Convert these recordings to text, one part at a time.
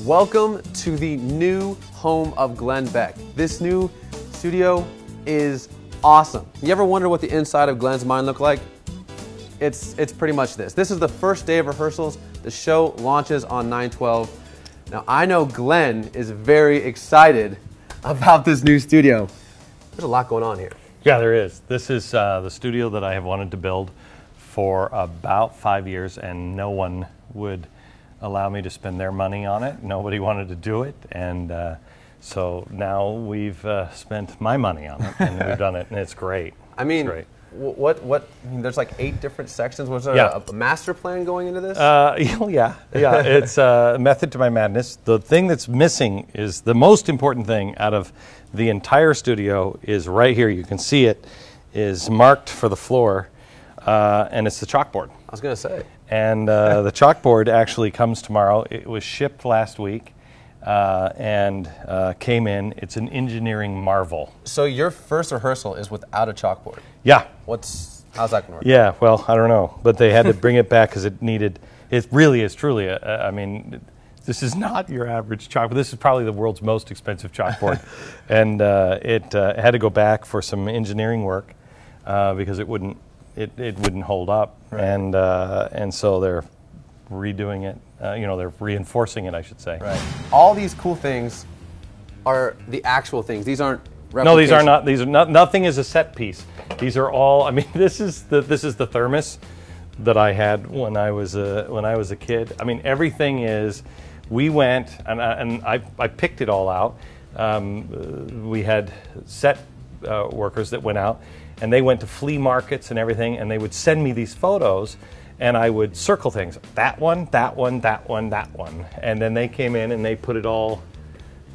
Welcome to the new home of Glenn Beck. This new studio is awesome. You ever wonder what the inside of Glenn's mind looked like? It's pretty much this. This is the first day of rehearsals. The show launches on 9/12. Now I know Glenn is very excited about this new studio. There's a lot going on here. Yeah, there is. This is the studio that I have wanted to build for about 5 years, and no one would allow me to spend their money on it. Nobody wanted to do it, and so now we've spent my money on it, and we've done it, and it's great. I mean, great. I mean, there's like 8 different sections. Was there a master plan going into this? Yeah. It's a method to my madness. The thing that's missing is the most important thing out of the entire studio is right here. You can see it is marked for the floor, and it's the chalkboard. I was going to say. And the chalkboard actually comes tomorrow. It was shipped last week and came in. It's an engineering marvel. So your first rehearsal is without a chalkboard? Yeah. How's that going to work? Yeah, well, I don't know. But they had to bring it back because it really is truly, I mean, this is not your average chalkboard. This is probably the world's most expensive chalkboard. And it had to go back for some engineering work because it wouldn't hold up, right. And so they're redoing it. They're reinforcing it, I should say. Right. All these cool things are the actual things. These aren't replications. No, these are not. These are not. Nothing is a set piece. These are all. I mean, this is the thermos that I had when I was a kid. I mean, everything is. We went and I picked it all out. We had set workers that went out. And they went to flea markets and everything, and they would send me these photos, and I would circle things. That one, that one, that one, that one. And then they came in and they put it all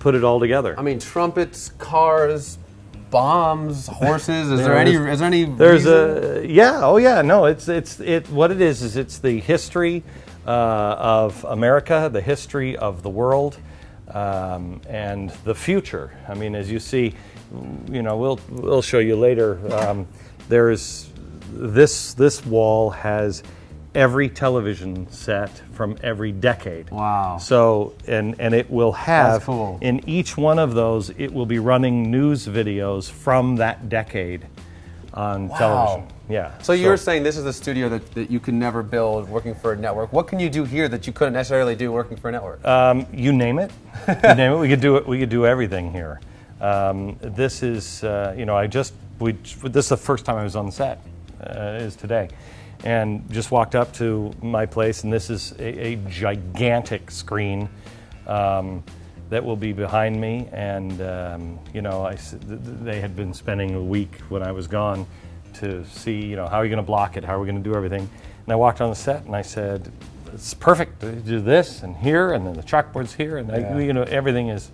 together. I mean, trumpets, cars, bombs, horses. Is there any? There's reason? No, what it is it's the history of America, the history of the world, and the future. I mean, as you see. We'll show you later. There's this wall has every television set from every decade. Wow. So and it will have That's cool. In each one of those it will be running news videos from that decade on television. Yeah. So you're saying this is a studio that you can never build working for a network. What can you do here that you couldn't necessarily do working for a network? You name it. You name it. We could do it. We could do everything here. This is, this is the first time I was on the set, is today. And just walked up to my place, and this is a gigantic screen that will be behind me. And, they had been spending a week when I was gone to see, how are you going to block it? How are we going to do everything? And I walked on the set, and I said, it's perfect to do this and here, and then the chalkboard's here, and everything is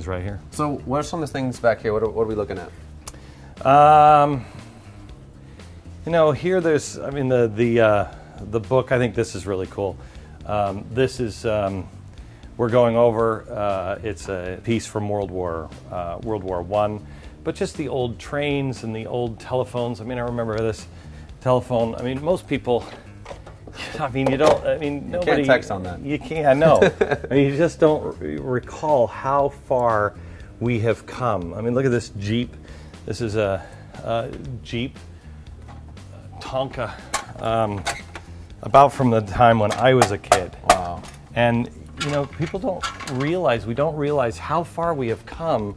right here. So what are some of the things back here? What are we looking at? Here there's, the book, I think this is really cool. This is, we're going over, it's a piece from World War I, but just the old trains and the old telephones. I mean, I remember this telephone. I mean, most people... nobody... You can't text on that. You can't, I know. You just don't recall how far we have come. I mean, look at this Jeep. This is a Jeep Tonka, about from the time when I was a kid. Wow. And, people don't realize how far we have come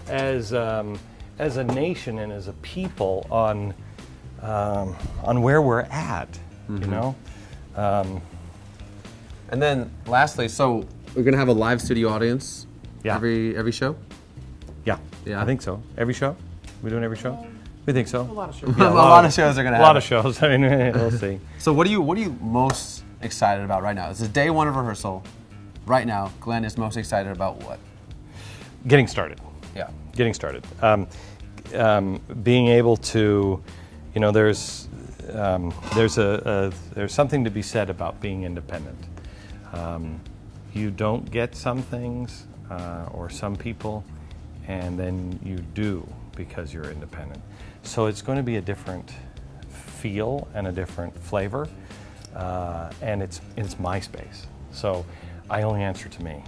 as a nation and as a people on where we're at, mm-hmm. And then lastly, so we're going to have a live studio audience every show? Yeah, I think so. Every show? We doing every show? We think so. A lot of shows. Yeah, a lot of shows are going to happen. A lot of shows. I mean, we'll see. So what are you most excited about right now? This is day 1 of rehearsal. Right now, Glenn is most excited about what? Getting started. Yeah. Getting started. Being able to, there's something to be said about being independent. You don't get some things or some people, and then you do because you're independent. So it's going to be a different feel and a different flavor, and it's my space. So I only answer to me.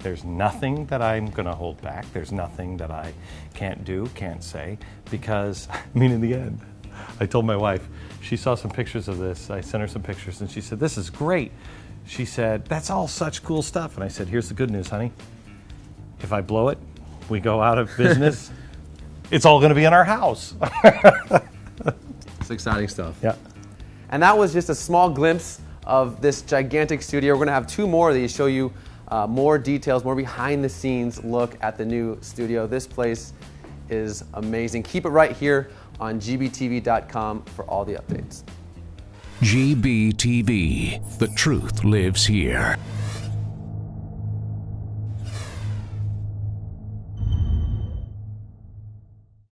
There's nothing that I'm going to hold back. There's nothing that I can't do, can't say, because, I mean, in the end, I told my wife, she saw some pictures of this. I sent her some pictures, and she said, this is great. She said, that's all such cool stuff. And I said, here's the good news, honey. If I blow it, we go out of business, it's all going to be in our house. It's exciting stuff. Yeah. And that was just a small glimpse of this gigantic studio. We're going to have 2 more of these, show you more details, more behind the scenes look at the new studio. This place is amazing. Keep it right here on GBTV.com for all the updates. GBTV, the truth lives here.